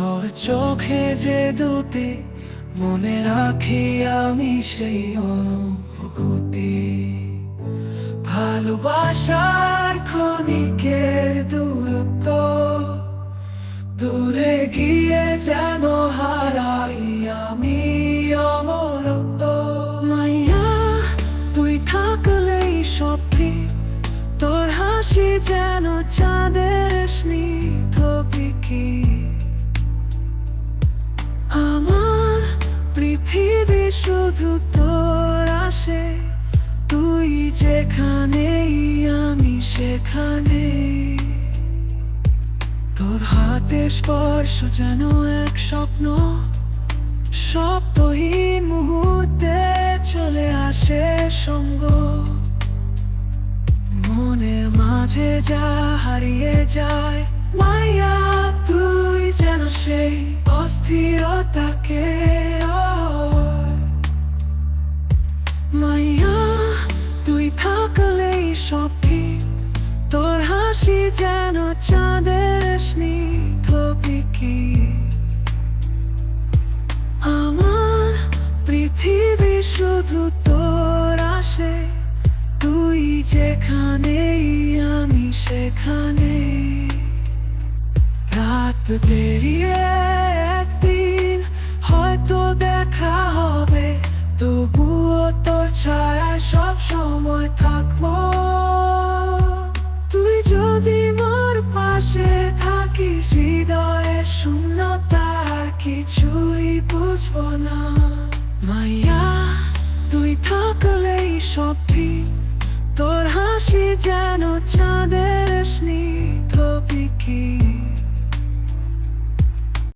তোর চোখে যে দুটি মনে রাখি আমি সেই অনুভূতি, ভালোবাসার ক্ষণিকের দূরত্ব, দূরে গিয়ে যেন হারাই আমি অমরত্ব। মাইয়া তুই থাকলেই সব ঠিক, তোর হাসি যেন চাঁদের স্নিগ্ধ পিকি। আমার পৃথিবী শুধু তোর আসে, তুই যেখানেই আমি সেখানে। তোর হাতের স্পর্শ যেন এক স্বপ্ন, শব্দহীন মুহূর্তে চলে আসে সঙ্গ। মনের মাঝে যা হারিয়ে যায়, মায়া তুই যেন সেই অস্থিরতাকে। মায়া তুই থাকলেই সব ঠিক, তোর হাসি যেন চাঁদের স্নিগ্ধ পিকি। আমার পৃথিবী শুধু তোর আসে, তুই যেখানেই আমি সেখানে। রাত পেরিয়ে একদিন হয়তো দেখা হবে, তবুও তোর ছায়ায় সব সময় থাকবো।